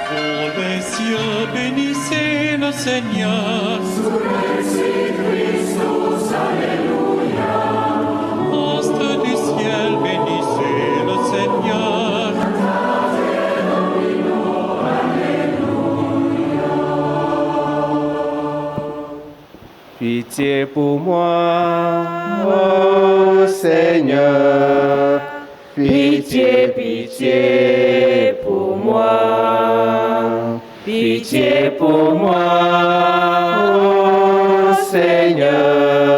Vous les cieux, bénissez le Seigneur. Sur Christus, Alléluia. Astres du ciel, bénissez le Seigneur. Pitié pour moi, ô Seigneur. Pitié, pitié pour moi. Pitié pour moi, ô Seigneur.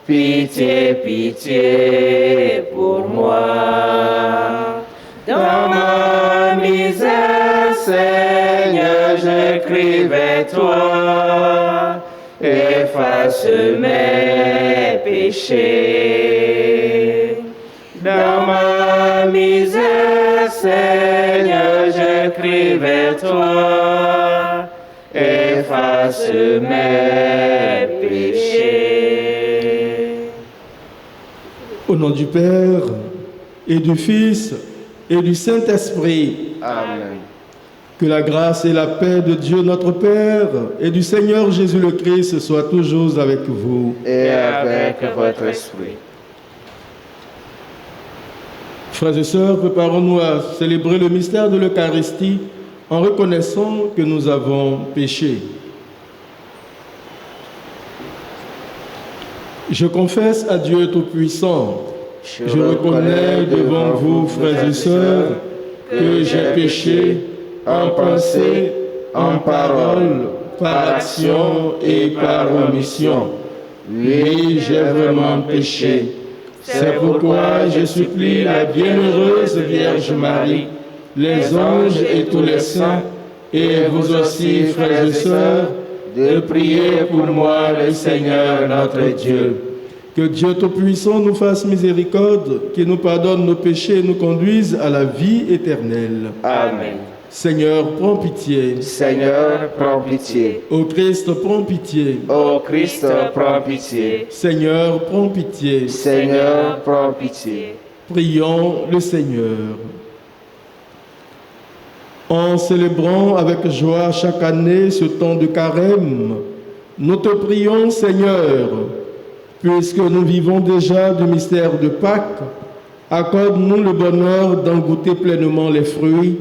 Pitié, pitié pour moi. Dans ma misère, Seigneur, je crie vers toi. Efface mes péchés. Dans ma misère, Seigneur, je crie vers toi. Efface mes péchés. Au nom du Père, et du Fils, et du Saint-Esprit. Amen. Que la grâce et la paix de Dieu notre Père et du Seigneur Jésus le Christ soient toujours avec vous. Et avec votre esprit. Frères et sœurs, préparons-nous à célébrer le mystère de l'Eucharistie en reconnaissant que nous avons péché. Je confesse à Dieu Tout-Puissant, je reconnais devant vous, frères et sœurs, que j'ai péché en pensée, en parole, par action et par omission. Oui, j'ai vraiment péché. C'est pourquoi je supplie la bienheureuse Vierge Marie, les anges et tous les saints, et vous aussi, frères et sœurs, de prier pour moi le Seigneur notre Dieu. Que Dieu Tout-Puissant nous fasse miséricorde, qu'il nous pardonne nos péchés et nous conduise à la vie éternelle. Amen. Seigneur, prends pitié. Seigneur, prends pitié. Ô Christ, prends pitié. Ô Christ, prends pitié. Seigneur, prends pitié. Seigneur, prends pitié. Prions le Seigneur. En célébrant avec joie chaque année ce temps de carême, nous te prions, Seigneur, puisque nous vivons déjà du mystère de Pâques, accorde-nous le bonheur d'en goûter pleinement les fruits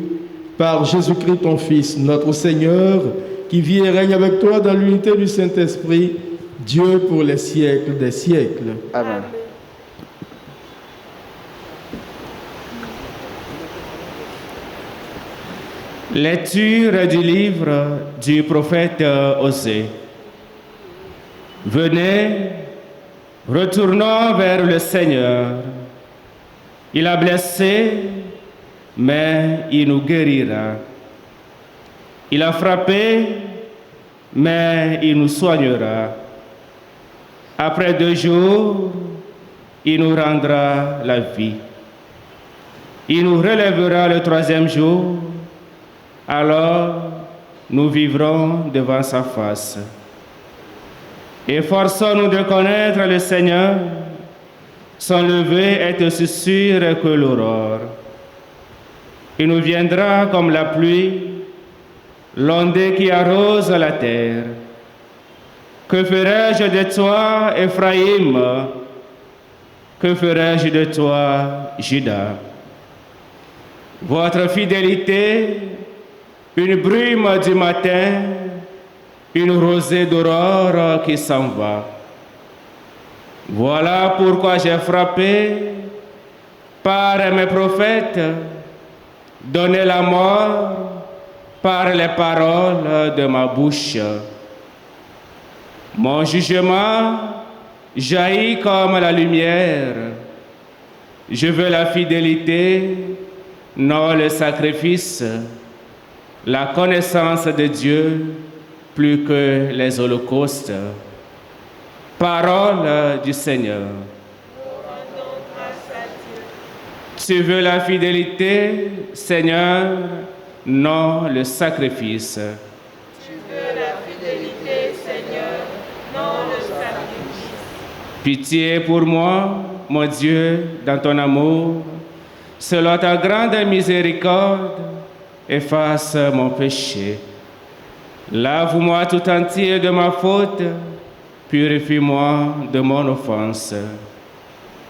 par Jésus-Christ, ton Fils, notre Seigneur, qui vit et règne avec toi dans l'unité du Saint-Esprit, Dieu pour les siècles des siècles. Amen. Lecture du livre du prophète Osée. Venez, retournons vers le Seigneur. Il a blessé, mais il nous guérira. Il a frappé, mais il nous soignera. Après 2 jours, il nous rendra la vie. Il nous relèvera le 3e jour. Alors, nous vivrons devant sa face. Efforçons-nous de connaître le Seigneur. Son lever est aussi sûr que l'aurore. Il nous viendra comme la pluie, l'ondée qui arrose la terre. Que ferai-je de toi, Éphraïm? Que ferai-je de toi, Juda? Votre fidélité, une brume du matin, une rosée d'aurore qui s'en va. Voilà pourquoi j'ai frappé par mes prophètes, donné la mort par les paroles de ma bouche. Mon jugement jaillit comme la lumière. Je veux la fidélité, non le sacrifice, la connaissance de Dieu plus que les holocaustes. Parole du Seigneur. Tu veux la fidélité, Seigneur, non le sacrifice. Tu veux la fidélité, Seigneur, non le sacrifice. Pitié pour moi, mon Dieu, dans ton amour, selon ta grande miséricorde, efface mon péché. Lave-moi tout entier de ma faute, purifie-moi de mon offense.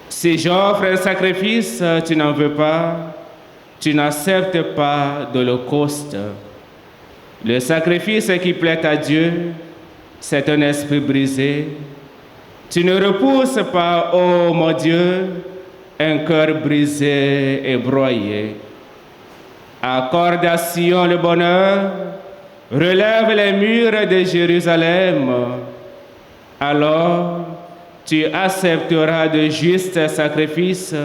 Si j'offre un sacrifice, tu n'en veux pas, tu n'acceptes pas d'holocauste. Le sacrifice qui plaît à Dieu, c'est un esprit brisé. Tu ne repousses pas, ô mon Dieu, un cœur brisé et broyé. Accorde à Sion le bonheur, relève les murs de Jérusalem. Alors, tu accepteras de justes sacrifices,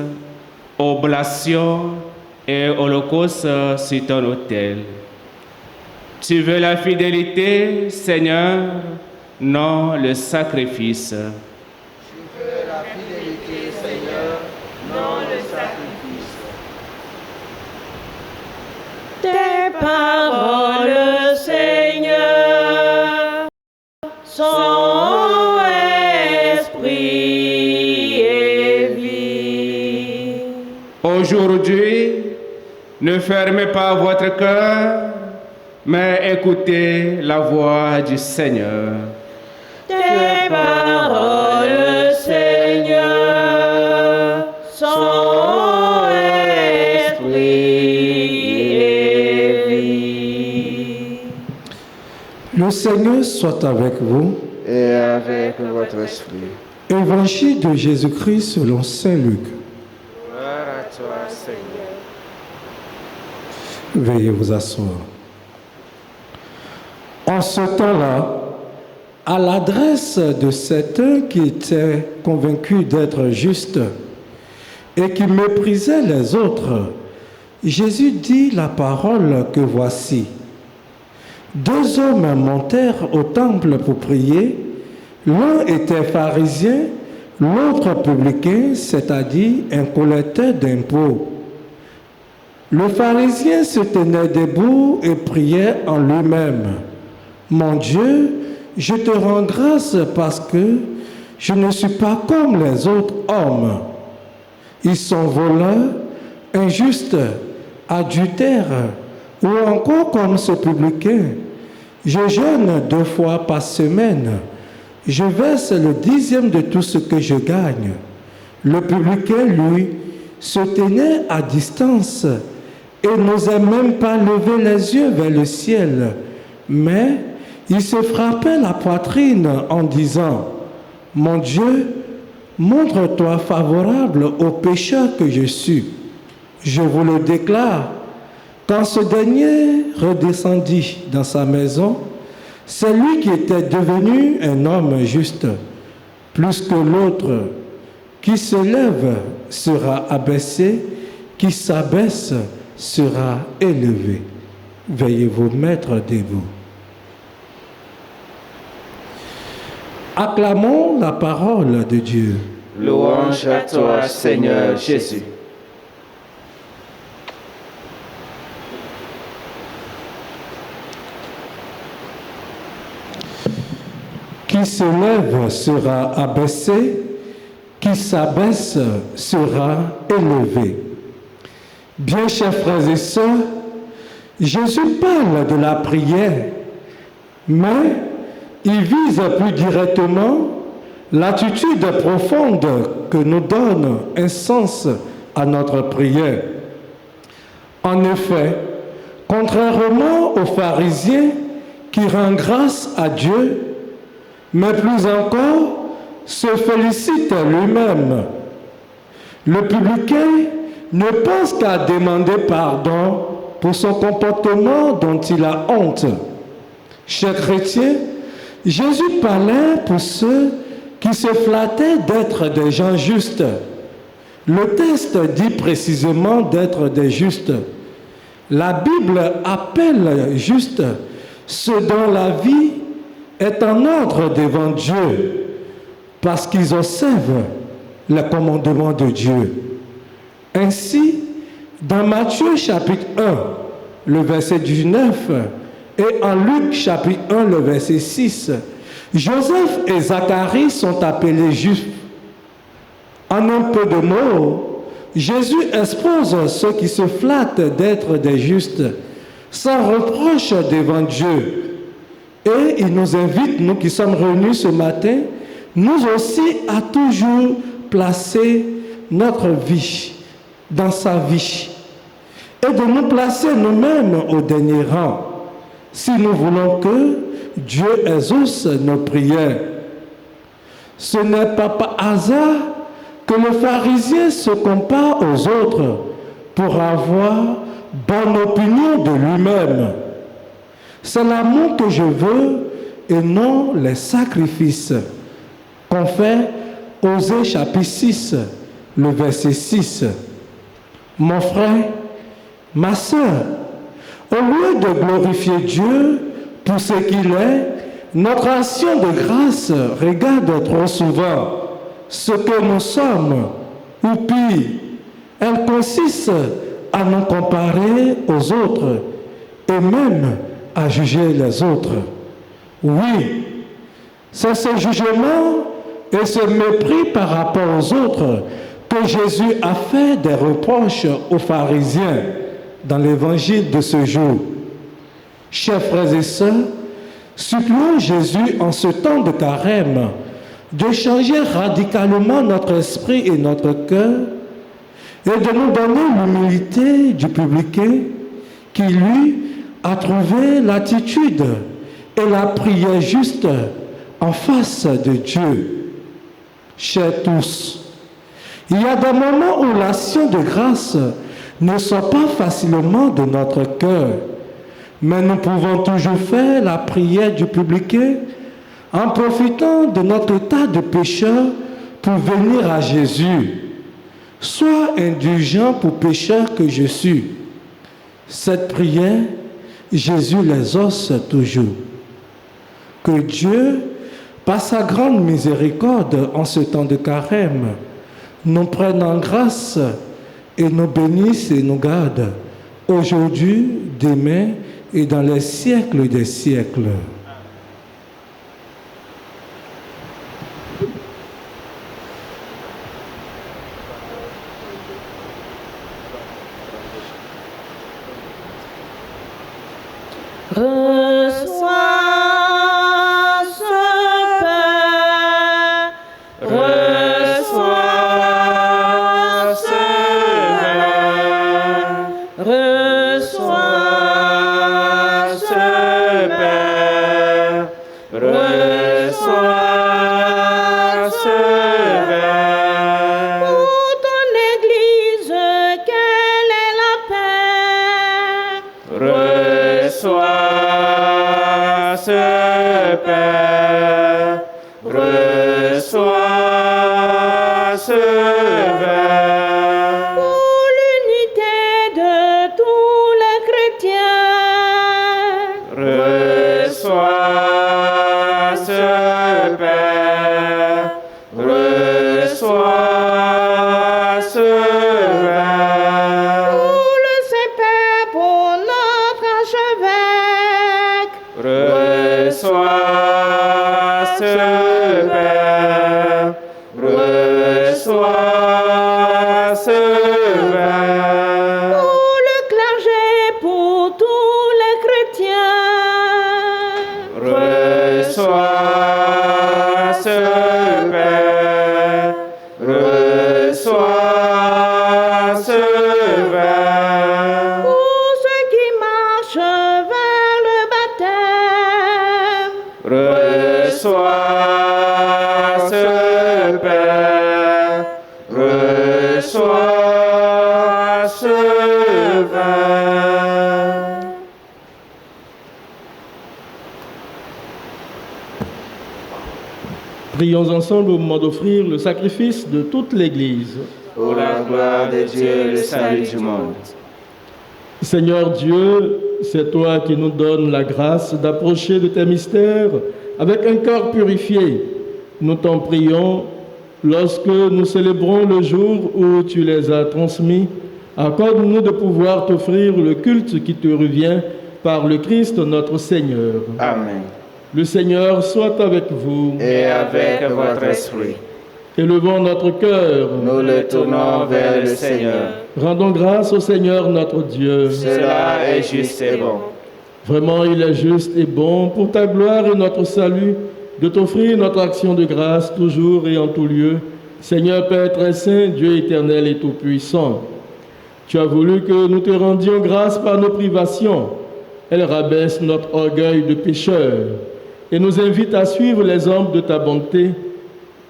oblations et holocaustes sur ton autel. Tu veux la fidélité, Seigneur, non le sacrifice. Tu veux la fidélité, Seigneur, non le sacrifice. Tes paroles, Seigneur, sont esprit et vie. Aujourd'hui, ne fermez pas votre cœur, mais écoutez la voix du Seigneur. Tes paroles, Seigneur, sont esprit et vie. Le Seigneur soit avec vous. Et avec votre esprit. Évangile de Jésus-Christ selon Saint Luc. Gloire à toi, Seigneur. Veuillez vous asseoir. En ce temps-là, à l'adresse de cet un qui était convaincu d'être juste et qui méprisait les autres, Jésus dit la parole que voici. 2 hommes montèrent au temple pour prier. L'un était pharisien, l'autre publicain, c'est-à-dire un collecteur d'impôts. Le pharisien se tenait debout et priait en lui-même. « Mon Dieu, je te rends grâce parce que je ne suis pas comme les autres hommes. Ils sont voleurs, injustes, adultères, ou encore comme ce publicain. Je jeûne 2 fois par semaine. Je verse le 10e de tout ce que je gagne. » Le publicain, lui, se tenait à distance et n'osait même pas lever les yeux vers le ciel. Mais il se frappait la poitrine en disant « Mon Dieu, montre-toi favorable au pécheur que je suis. Je vous le déclare, quand ce dernier redescendit dans sa maison, c'est lui qui était devenu un homme juste, plus que l'autre. Qui se lève sera abaissé, qui s'abaisse sera élevé. » Veuillez vous mettre debout. Acclamons la parole de Dieu. Louange à toi, Seigneur Jésus. Qui se lève sera abaissé, qui s'abaisse sera élevé. Bien, chers frères et sœurs, Jésus parle de la prière, mais il vise plus directement l'attitude profonde que nous donne un sens à notre prière. En effet, contrairement aux pharisiens qui rendent grâce à Dieu, mais plus encore se félicite lui-même, le publicain ne pense qu'à demander pardon pour son comportement dont il a honte. Chers chrétiens, Jésus parlait pour ceux qui se flattaient d'être des gens justes. Le texte dit précisément d'être des justes. La Bible appelle juste ceux dont la vie est en ordre devant Dieu, parce qu'ils observent les commandements de Dieu. Ainsi, dans Matthieu chapitre 1, le verset 19, et en Luc chapitre 1, le verset 6, Joseph et Zacharie sont appelés juifs. En un peu de mots, Jésus expose ceux qui se flattent d'être des justes, sans reproche devant Dieu. Et il nous invite, nous qui sommes réunis ce matin, nous aussi à toujours placer notre vie dans sa vie et de nous placer nous-mêmes au dernier rang si nous voulons que Dieu exauce nos prières. Ce n'est pas par hasard que le pharisien se compare aux autres pour avoir bonne opinion de lui-même. C'est l'amour que je veux et non les sacrifices. Confère Osée chapitre 6, le verset 6. Mon frère, ma sœur, au lieu de glorifier Dieu pour ce qu'il est, notre action de grâce regarde trop souvent ce que nous sommes, ou pire, elle consiste à nous comparer aux autres et même à juger les autres. Oui, c'est ce jugement et ce mépris par rapport aux autres que Jésus a fait des reproches aux pharisiens dans l'évangile de ce jour. Chers frères et sœurs, supplions Jésus en ce temps de carême de changer radicalement notre esprit et notre cœur et de nous donner l'humilité du publicain qui, lui, a trouvé l'attitude et la prière juste en face de Dieu. Chers tous, il y a des moments où l'action de grâce ne sort pas facilement de notre cœur, mais nous pouvons toujours faire la prière du publicain en profitant de notre état de pécheur pour venir à Jésus. Sois indulgent pour pécheur que je suis. Cette prière, Jésus l'exauce toujours. Que Dieu, par sa grande miséricorde en ce temps de carême, nous prenne en grâce et nous bénisse et nous garde aujourd'hui, demain et dans les siècles des siècles. Reçois ce pain, reçois ce pain, reçois ce pain, reçois ce pain. Pour ton Église, quelle est la paix? Reçois ce pain, reçois ce pain. Pour l'unité de tous les chrétiens, reçois ce pain, reçois ce pain. Pour le Saint-Père, pour notre archevêque, reçois ce pain, reçois ce pain. Pour le clergé, pour tous les chrétiens, reçois ce pain, reçois ce pain. Pour ceux qui marchent vers le baptême, reçois ce pain, reçois ce pain. Prions ensemble au moment d'offrir le sacrifice de toute l'Église. Pour la gloire de Dieu et le salut du monde. Seigneur Dieu, c'est toi qui nous donnes la grâce d'approcher de tes mystères avec un cœur purifié. Nous t'en prions, lorsque nous célébrons le jour où tu les as transmis, accorde-nous de pouvoir t'offrir le culte qui te revient par le Christ notre Seigneur. Amen. Le Seigneur soit avec vous. Et avec votre esprit. Élevons notre cœur. Nous le tournons vers le Seigneur. Rendons grâce au Seigneur notre Dieu. Cela est juste et bon. Vraiment, il est juste et bon pour ta gloire et notre salut de t'offrir notre action de grâce toujours et en tout lieu. Seigneur Père très saint, Dieu éternel et tout-puissant, tu as voulu que nous te rendions grâce par nos privations. Elle rabaisse notre orgueil de pécheur et nous invite à suivre l'exemple de ta bonté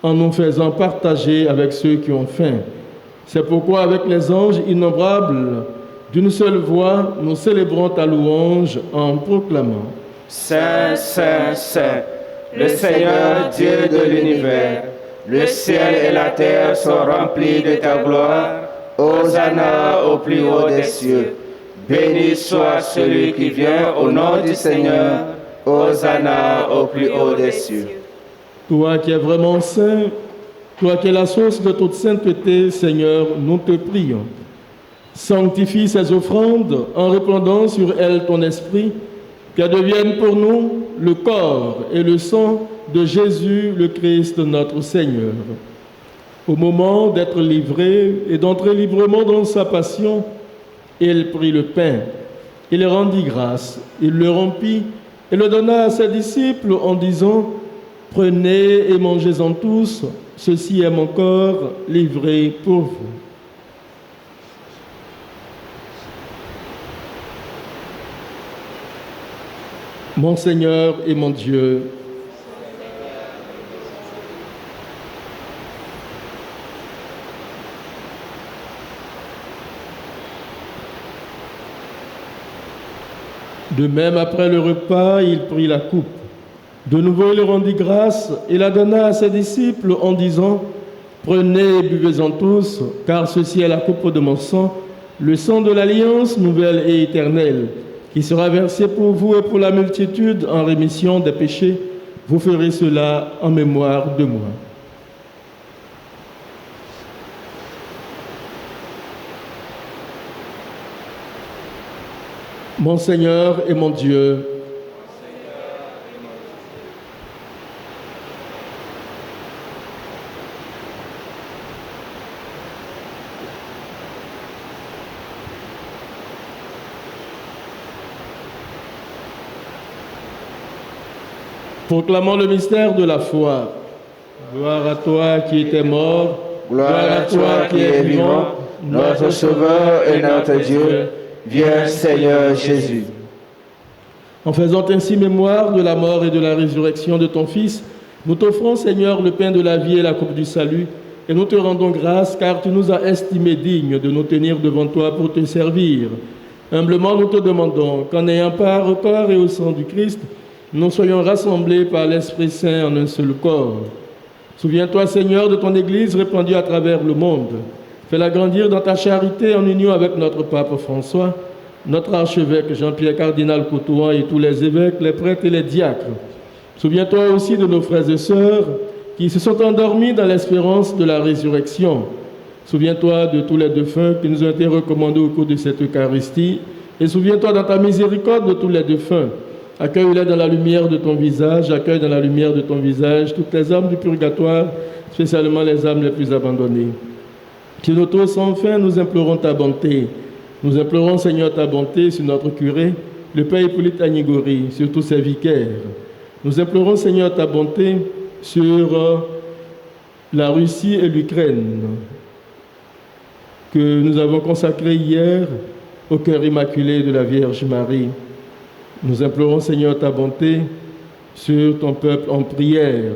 en nous faisant partager avec ceux qui ont faim. C'est pourquoi avec les anges innombrables, d'une seule voix, nous célébrons ta louange en proclamant: Saint, Saint, Saint, le Seigneur Dieu de l'univers, le ciel et la terre sont remplis de ta gloire. Hosanna au plus haut des cieux. Béni soit celui qui vient au nom du Seigneur. Hosanna au plus haut des cieux. Toi qui es vraiment saint, toi qui es la source de toute sainteté, Seigneur, nous te prions. Sanctifie ces offrandes en répandant sur elles ton esprit, qu'elles deviennent pour nous le corps et le sang de Jésus, le Christ, notre Seigneur. Au moment d'être livré et d'entrer librement dans sa passion, il prit le pain, il rendit grâce, il le rompit et le donna à ses disciples en disant: Prenez et mangez-en tous, ceci est mon corps livré pour vous. Mon Seigneur et mon Dieu, de même, après le repas, il prit la coupe. De nouveau, il rendit grâce et la donna à ses disciples en disant: Prenez et buvez-en tous, car ceci est la coupe de mon sang, le sang de l'alliance nouvelle et éternelle, qui sera versé pour vous et pour la multitude en rémission des péchés. Vous ferez cela en mémoire de moi. Mon Seigneur et mon Dieu, proclamons le mystère de la foi. Gloire à toi qui étais mort, gloire à toi qui es vivant, notre Sauveur et notre Dieu. Viens, Seigneur Jésus. En faisant ainsi mémoire de la mort et de la résurrection de ton Fils, nous t'offrons, Seigneur, le pain de la vie et la coupe du salut, et nous te rendons grâce car tu nous as estimés dignes de nous tenir devant toi pour te servir. Humblement, nous te demandons qu'en ayant part au corps et au sang du Christ, nous soyons rassemblés par l'Esprit Saint en un seul corps. Souviens-toi, Seigneur, de ton Église répandue à travers le monde. Fais-la grandir dans ta charité en union avec notre pape François, notre archevêque Jean-Pierre Cardinal Coutouan et tous les évêques, les prêtres et les diacres. Souviens-toi aussi de nos frères et sœurs qui se sont endormis dans l'espérance de la résurrection. Souviens-toi de tous les défunts qui nous ont été recommandés au cours de cette Eucharistie. Et souviens-toi dans ta miséricorde de tous les défunts. Accueille-les dans la lumière de ton visage, accueille dans la lumière de ton visage toutes les âmes du purgatoire, spécialement les âmes les plus abandonnées. Sur nous tous, enfin, nous implorons ta bonté. Nous implorons, Seigneur, ta bonté sur notre curé, le Père Hippolyte Agnigori, sur tous ses vicaires. Nous implorons, Seigneur, ta bonté sur la Russie et l'Ukraine, que nous avons consacré hier au cœur immaculé de la Vierge Marie. Nous implorons, Seigneur, ta bonté sur ton peuple en prière,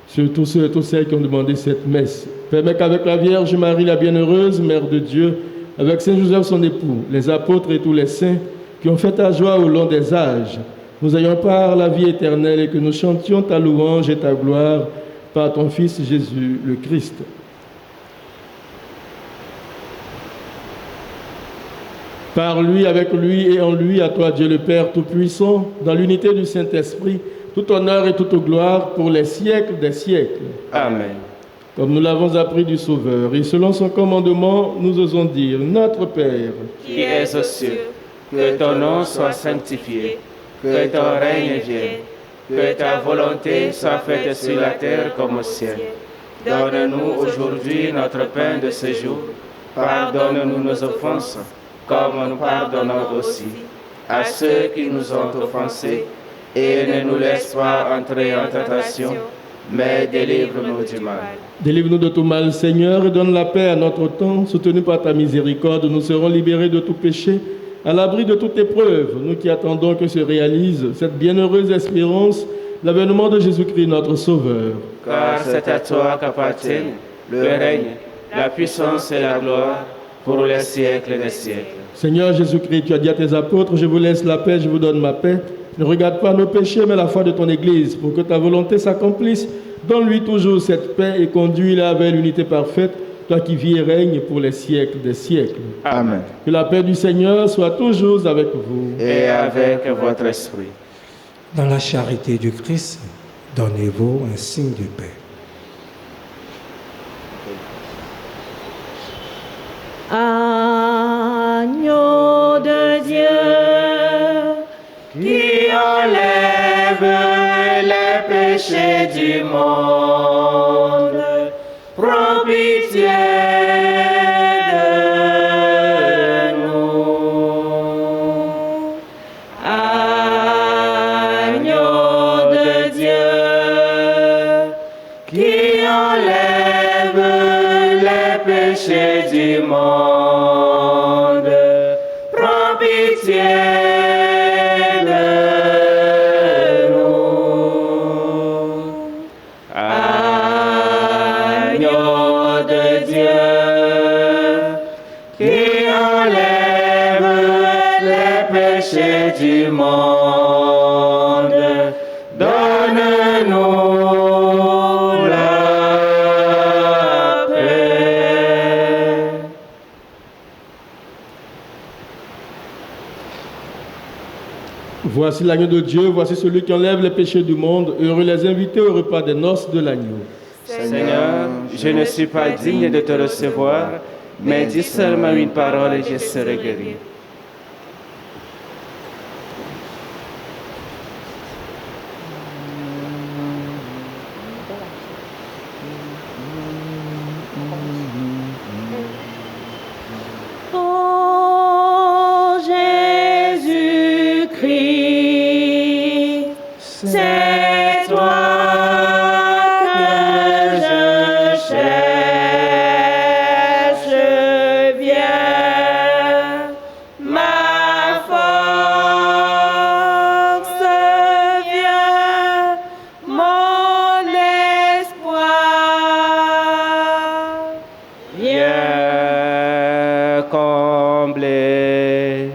sur tous ceux et toutes celles qui ont demandé cette messe. Permets qu'avec la Vierge Marie, la bienheureuse Mère de Dieu, avec Saint Joseph son époux, les apôtres et tous les saints qui ont fait ta joie au long des âges, nous ayons part à la vie éternelle et que nous chantions ta louange et ta gloire par ton Fils Jésus le Christ. Par lui, avec lui et en lui, à toi Dieu le Père Tout-Puissant, dans l'unité du Saint-Esprit, tout honneur et toute gloire pour les siècles des siècles. Amen. Comme nous l'avons appris du Sauveur, et selon son commandement, nous osons dire: Notre Père, qui es aux cieux, que ton nom soit sanctifié, que ton règne vienne, que ta volonté soit faite sur la terre comme au ciel. Donne-nous aujourd'hui notre pain de ce jour. Pardonne-nous nos offenses, comme nous pardonnons aussi à ceux qui nous ont offensés. Et ne nous laisse pas entrer en tentation, mais délivre-nous du mal. Délivre-nous de tout mal, Seigneur, et donne la paix à notre temps. Soutenus par ta miséricorde, nous serons libérés de tout péché, à l'abri de toute épreuve, nous qui attendons que se réalise cette bienheureuse espérance, l'avènement de Jésus-Christ, notre Sauveur. Car c'est à toi qu'appartiennent le règne, la puissance et la gloire pour les siècles des siècles. Seigneur Jésus-Christ, tu as dit à tes apôtres, je vous laisse la paix, je vous donne ma paix. Ne regarde pas nos péchés, mais la foi de ton Église, pour que ta volonté s'accomplisse. Donne-lui toujours cette paix et conduis-la vers l'unité parfaite, toi qui vis et règnes pour les siècles des siècles. Amen. Que la paix du Seigneur soit toujours avec vous. Et avec votre esprit. Dans la charité du Christ, donnez-vous un signe de paix. Agneau de Dieu, qui enlève les péchés du monde, prends pitié de nous. Agneau de Dieu, qui enlève les péchés du monde, prends pitié de nous. Agneau de Dieu, qui enlève les péchés du monde, donne-nous la paix. Voici l'agneau de Dieu, voici celui qui enlève les péchés du monde. Heureux les invités au repas des noces de l'agneau. Seigneur, je ne suis pas digne de te recevoir, mais dis seulement une parole et je serai guéri. Oh Jésus-Christ, c'est toi que je cherche, viens, ma force, viens, mon espoir, Viens combler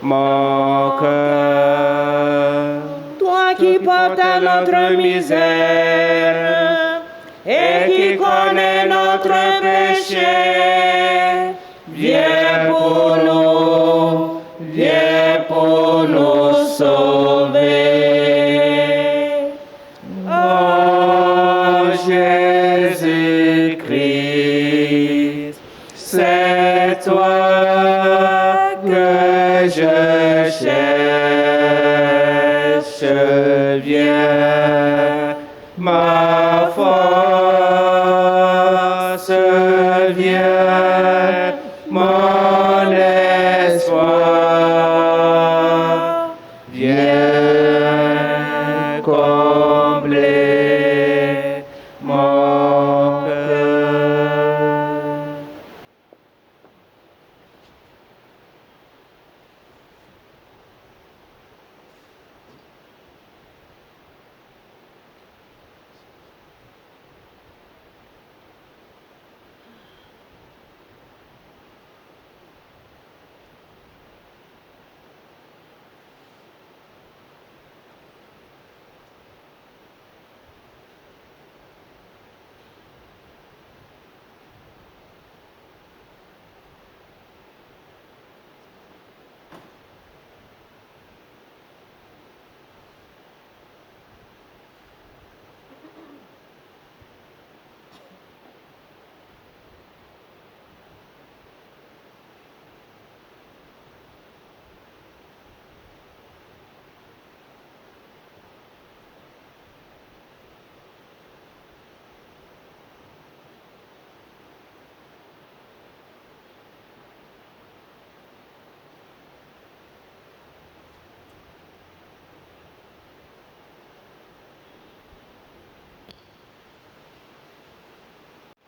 mon cœur. toi qui portes notre misère et qui connais notre péché, viens pour nous sauver. Oh Jésus-Christ, c'est toi que je cherche, viens, ma force,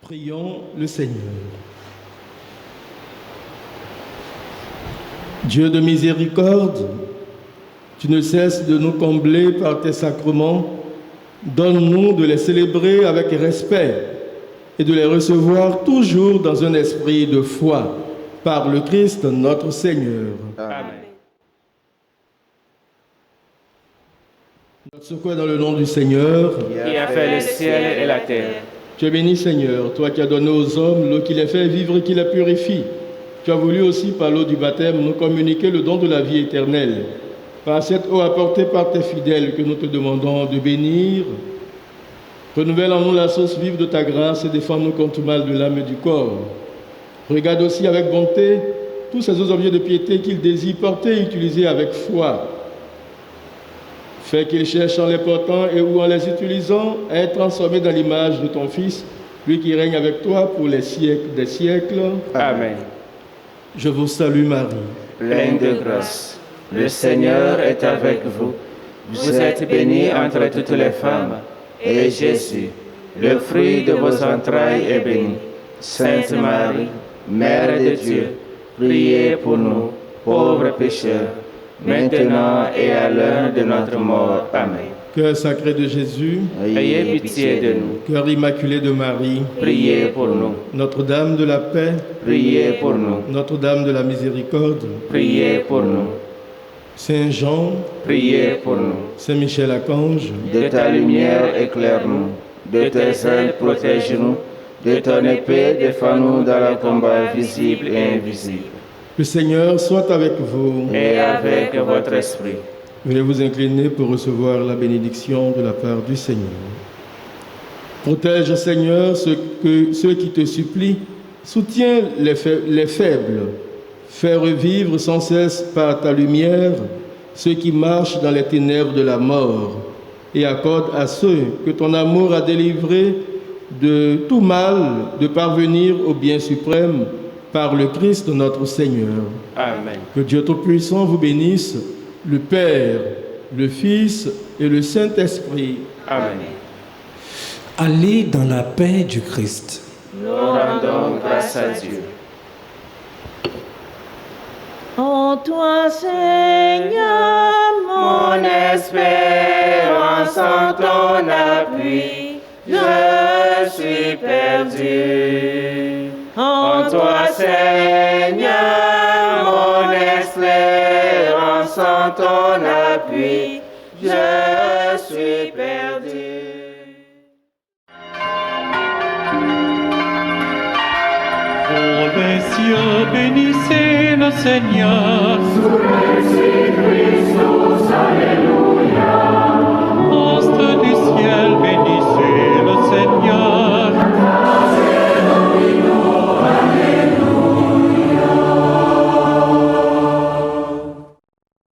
Prions le Seigneur. Dieu de miséricorde, tu ne cesses de nous combler par tes sacrements. Donne-nous de les célébrer avec respect et de les recevoir toujours dans un esprit de foi, par le Christ notre Seigneur. Amen. Notre secours est dans le nom du Seigneur. Qui a fait le ciel et la terre. Tu es béni, Seigneur, toi qui as donné aux hommes l'eau qui les fait vivre et qui les purifie. Tu as voulu aussi, par l'eau du baptême, nous communiquer le don de la vie éternelle. Par cette eau apportée par tes fidèles que nous te demandons de bénir, renouvelle en nous la source vive de ta grâce et défends-nous contre le mal de l'âme et du corps. Regarde aussi avec bonté tous ces autres objets de piété qu'ils désirent porter et utiliser avec foi. Fais qu'ils cherchent en les portant et ou en les utilisant à être transformés dans l'image de ton Fils, lui qui règne avec toi pour les siècles des siècles. Amen. Je vous salue Marie, Pleine de grâce, le Seigneur est avec vous. Vous êtes bénie entre toutes les femmes, et Jésus, le fruit de vos entrailles, est béni. Sainte Marie, Mère de Dieu, priez pour nous, pauvres pécheurs, maintenant et à l'heure de notre mort. Amen. Cœur sacré de Jésus, Ayez pitié de nous, cœur immaculé de Marie, priez pour nous, Notre-Dame de la paix, priez pour nous, Notre-Dame de la miséricorde, priez pour nous, Saint Jean, priez pour nous. Saint Michel Archange, De ta lumière éclaire-nous, de tes ailes protège-nous, de ton épée défends-nous dans le combat visible et invisible. le Seigneur soit avec vous. Et avec votre esprit. Veuillez vous incliner pour recevoir la bénédiction de la part du Seigneur. Protège, Seigneur, ceux qui te supplient. Soutiens les faibles. Fais revivre sans cesse par ta lumière ceux qui marchent dans les ténèbres de la mort. Et accorde à ceux que ton amour a délivrés de tout mal de parvenir au bien suprême par le Christ notre Seigneur. Amen. Que Dieu Tout-Puissant vous bénisse, le Père, le Fils et le Saint-Esprit. Amen. Allez dans la paix du Christ. Nous rendons grâce à Dieu. En toi, Seigneur, Mon espérance en ton appui, je suis perdu. En toi, Seigneur, mon espérance en ton appui, je suis perdu. Pour les cieux, bénissez le Seigneur. Astres du ciel, bénissez le Seigneur.